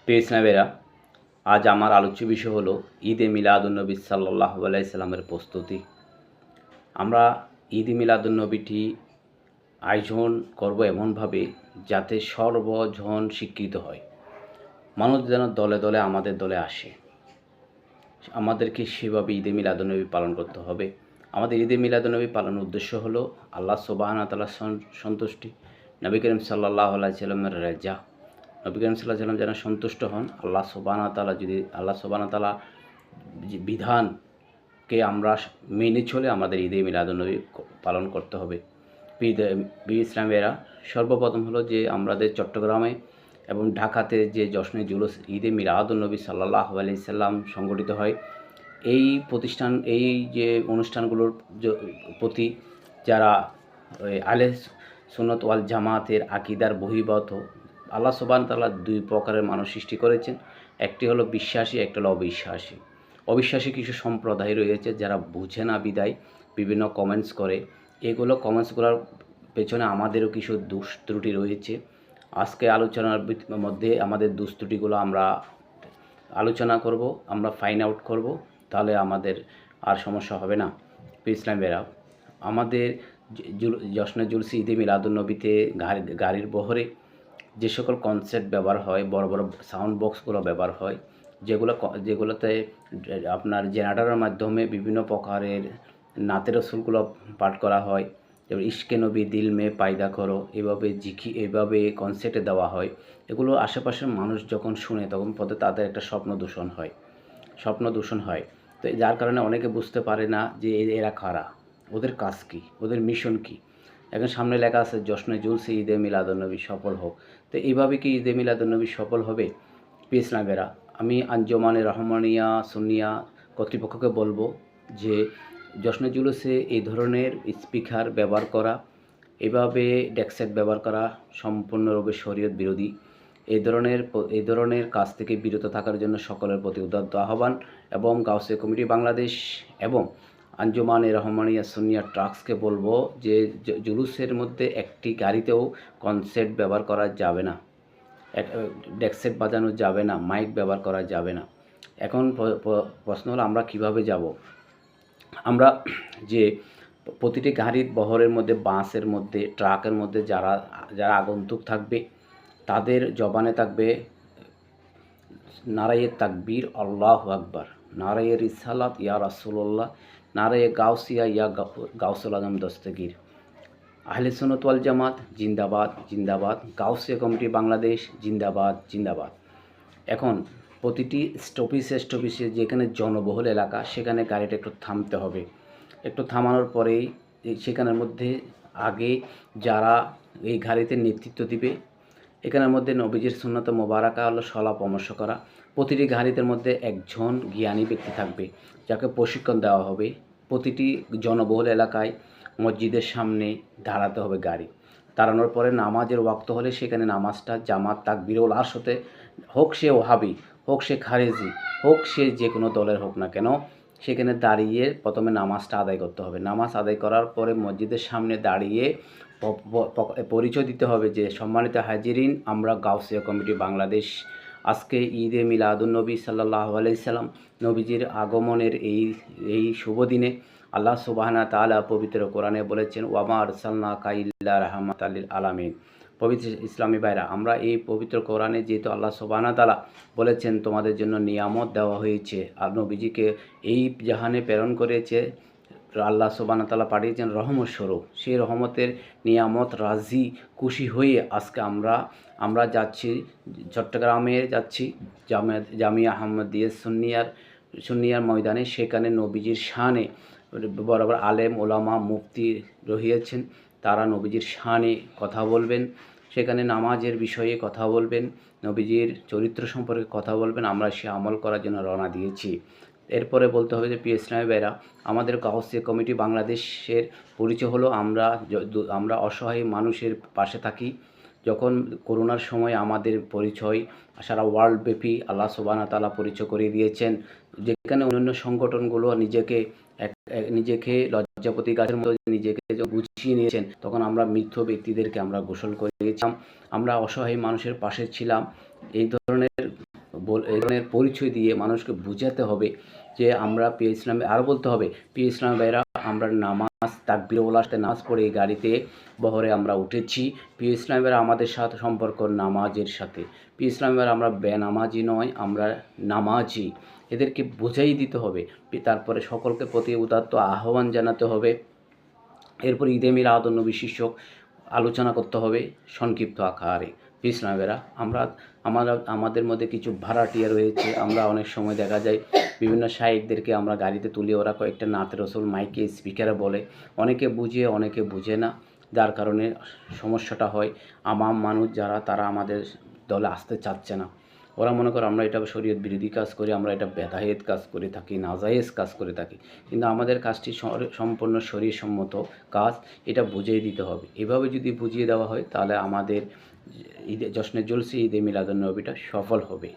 প্রিয় ইসলামেরা, আজ আমার আলোচ্য বিষয় হলো ঈদে মিলাদুন্নবী সাল্লাল্লাহু আলাইহি সাল্লামের প্রস্তুতি। আমরা ঈদে মিলাদুন্নবীটি আয়োজন করব এমনভাবে যাতে সর্বজন স্বীকৃত হয়। মানুষ যেন দলে দলে আমাদের দলে আসে। আমাদেরকে সেভাবে ঈদে মিলাদুন্নবী পালন করতে হবে। আমাদের ঈদে মিলাদুন্নবী পালনের উদ্দেশ্য হলো আল্লাহ সুবহানাহু ওয়া তাআলার সন্তুষ্টি, নবী করিম সাল্লাল্লাহু আলাইহি সাল্লামের রেজা। নবী করিম সাল্লাল্লাহু আলাইহি সাল্লাম যেন সন্তুষ্ট হন। আল্লাহ সুবহানাহু ওয়া তাআলা যদি আল্লাহ সুবহানাহু ওয়া তাআলা যে বিধানকে আমরা মেনে চলে আমাদের ঈদে মিলাদুন্নবী পালন করতে হবে। প্রিয় ইসলামেরা, সর্বপ্রথম হলো যে আমাদের চট্টগ্রামে এবং ঢাকাতে যে জশ্নে জুলুস ঈদে মিলাদুন্নবী সাল্লাল্লাহু আলাইহি সাল্লাম সংগঠিত হয়, এই যে অনুষ্ঠানগুলোর প্রতি যারা আহলে সুন্নাত ওয়াল জামাতের আকীদার বহির্ভূত, আল্লাহ সুবহানাহু ওয়া তাআলা দুই প্রকারের মানুষ সৃষ্টি করেছেন। একটি হলো বিশ্বাসী, একটা হলো অবিশ্বাসী। অবিশ্বাসী কিছু সম্প্রদায় রয়েছে যারা বুঝে না বিদায় বিভিন্ন কমেন্টস করে। এগুলো কমেন্টসগুলোর পেছনে আমাদেরও কিছু দোষ ত্রুটি রয়েছে। আজকে আলোচনার মধ্যে আমাদের দোষ ত্রুটিগুলো আমরা আলোচনা করব, আমরা ফাইন্ড আউট করব, তাহলে আমাদের আর সমস্যা হবে না। ইসলামেরা, আমাদের জশ্নে জুলুস ঈদে মিলাদুন্নবীতে গাড়ির বহরে যে সকল কনসেপ্ট ব্যবহার হয়, বড় বড় সাউন্ড বক্সগুলো ব্যবহার হয়, যেগুলোতে আপনার জেনারেটরের মাধ্যমে বিভিন্ন প্রকারের নাতে রসুলগুলো পাঠ করা হয়, যেমন ইশকে নবী দিল মে পায়দা করো, এভাবে কনসেপ্টে দেওয়া হয়। এগুলো আশেপাশের মানুষ যখন শুনে তখন পথে তাদের একটা স্বপ্ন দূষণ হয়। তো যার কারণে অনেকে বুঝতে পারে না যে এরা কারা, ওদের কাজ কী, ওদের মিশন কী। এখন সামনে লেখা আছে জশ্নে জুলুস ঈদে মিলাদুন্নবী সফল হোক। তো এইভাবে কি ঈদে মিলাদুন্নবী সফল হবে? প্রিয় ইসলামেরা, আমি আঞ্জুমানে রহমানিয়া সুন্নিয়া কর্তৃপক্ষকে বলবো যে জশ্নে জুলুসে এই ধরনের স্পিকার ব্যবহার করা, এভাবে ডেকসেট ব্যবহার করা সম্পূর্ণরূপে শরীয়ত বিরোধী। এই ধরনের কাজ থেকে বিরত থাকার জন্য সকলের প্রতি উদাত্ত আহ্বান, এবং গাউসিয়া কমিটি বাংলাদেশ এবং আঞ্জুমানে রহমানিয়া সুন্নিয়া ট্রাস্টকে বলবো যে জুলুসের মধ্যে একটি গাড়িতেও কনসেপ্ট ব্যবহার করা যাবে না, ডেকসেট বাজানো যাবে না, মাইক ব্যবহার করা যাবে না। এখন প্রশ্ন হলো আমরা কিভাবে যাব? আমরা যে প্রতিটি গাড়ির বহরের মধ্যে, বাসের মধ্যে, ট্রাকের মধ্যে যারা আগন্তুক থাকবে তাদের জবানে থাকবে নারায়ে তাকবীর আল্লাহু আকবার, নারায়ে রিসালাত ইয়া রাসূলুল্লাহ, নারায়ে গাউসিয়া ইয়া গাউসুল আজম দস্তগীর। আহলে সুন্নাত ওয়াল জামাত জিন্দাবাদ জিন্দাবাদ, গাউসিয়া কমিটি বাংলাদেশ জিন্দাবাদ জিন্দাবাদ। এখন প্রতিটি স্টপিসে যেখানে জনবহুল এলাকা সেখানে গাড়িটা একটু থামতে হবে। একটু থামানোর পরেই সেখানের মধ্যে আগে যারা এই গাড়িতে নেতৃত্ব দিবে, এখানের মধ্যে নবীজির সুন্নাত মোবারাকা হলো সলা পরামর্শ করা। প্রতিটি গাড়িতে মধ্যে একজন জ্ঞানী ব্যক্তি থাকবে যাকে প্রশিক্ষণ দেওয়া হবে। প্রতিটি জনবহুল এলাকায় মসজিদের সামনে দাঁড়াতে হবে গাড়ি। দাঁড়ানোর পরে নামাজের ওয়াক্ত হলে সেখানে নামাজটা জামাত তাকবীরুল আরশ হতে, হোক সে ওহাবি, হোক সে খারেজি, হোক সে যে কোনো দলের হোক না কেন, সেখানে দাঁড়িয়ে প্রথমে নামাজটা আদায় করতে হবে। নামাজ আদায় করার পরে মসজিদের সামনে দাঁড়িয়ে পরিচয় দিতে হবে যে সম্মানিত হাজিরিন, আমরা গাউসিয়া কমিটি বাংলাদেশ আজকে ঈদে মিলাদুন্নবী সাল্লাল্লাহু আলাইহি সাল্লাম নবীজির আগমনের এই শুভ দিনে আল্লাহ সুবহানাহু ওয়া তাআলা পবিত্র কোরআনে বলেছেন, ওয়ামা আরসালনাকা ইল্লা রাহমাতাল লিল আলামিন। পবিত্র ইসলামী ভাইরা, আমরা এই পবিত্র কোরআনে যেহেতু আল্লাহ সুবহানাহু ওয়া তাআলা বলেছেন তোমাদের জন্য নিয়ামত দেওয়া হয়েছে, আর নবীজিকে এই জাহানে প্রেরণ করেছে, আল্লাহ সুবহানাহু ওয়া তাআলা পাঠিয়েছেন রহমত স্বরূপ। সেই রহমতের নিয়ামত রাজি খুশি হয়ে আজকে আমরা যাচ্ছি, চট্টগ্রামে যাচ্ছি, জামিয়া আহমদিয়া সুন্নিয়ার ময়দানে। সেখানে নবীজির শানে বড় বড় আলেম ওলামা মুফতি রহিয়েছেন, তারা নবীজির শানে কথা বলবেন, সেখানে নামাজের বিষয়ে কথা বলবেন, নবীজির চরিত্র সম্পর্কে কথা বলবেন। আমরা সে আমল করার জন্য রওনা দিয়েছি। এরপরে বলতে হবে যে প্রিয় ইসলামী ভাইরা, আমাদের গাউসিয়া কমিটি বাংলাদেশের পরিচয় হলো আমরা অসহায় মানুষের পাশে থাকি। যখন করোনার সময় আমাদের পরিচয় সারা ওয়ার্ল্ডব্যাপী আল্লাহ সুবহানাহু ওয়া তাআলা পরিচয় করিয়ে দিয়েছেন। যেখানে অন্যান্য সংগঠনগুলো নিজেকে লজ্জাপতি গাছের মতো নিজেকে গুছিয়ে নিয়েছেন, তখন আমরা মৃত ব্যক্তিদেরকে আমরা গোসল করিয়েছিলাম। আমরা অসহায় মানুষের পাশে ছিলাম। এই ধরনের এই ধরনের পরিচয় দিয়ে মানুষকে বুঝাতে হবে যে আমরা প্রিয় ইসলামে আরও বলতে হবে, প্রিয় ইসলাম ভাইরা আমরা নামাজ তাকবীরুল্লাহর সাথে নামাজ পড়ে এই গাড়িতে বহরে আমরা উঠেছি। প্রিয় ইসলাম ভাইরা আমাদের সাথে সম্পর্ক নামাজের সাথে। প্রিয় ইসলাম ভাইরা আমরা বেনামাজি নয়, আমরা নামাজি। এদেরকে বুঝাই দিতে হবে। তারপরে সকলকে প্রতি উদাত্ত আহ্বান জানাতে হবে। এরপর ঈদে মিলাদুন্নবী শীর্ষক আলোচনা করতে হবে সংক্ষিপ্ত আকারে। ইসলামেরা আমাদের মধ্যে কিছু ভাড়াটিয়া রয়েছে। আমরা অনেক সময় দেখা যায় বিভিন্ন শায়েখদেরকে আমরা গাড়িতে তুলি, ওরা কয়েকটা নাতে রসুল মাইকে স্পিকারে বলে, অনেকে বুঝে অনেকে বুঝে না, যার কারণে সমস্যাটা হয়। আমাম মানুষ যারা, তারা আমাদের দলে আসতে চাচ্ছে না। ওরা মনে করে আমরা এটা শরীয়ত বিরোধী কাজ করি, আমরা এটা বেদায়েত কাজ করে থাকি, নাজায়েজ কাজ করে থাকি। কিন্তু আমাদের কাজটি সম্পূর্ণ শরীয়সম্মত কাজ, এটা বুঝিয়ে দিতে হবে। এভাবে যদি বুঝিয়ে দেওয়া হয় তাহলে আমাদের জশ্নে জুলুসে ঈদে মিলাদুন্নবীটা সফল হবে।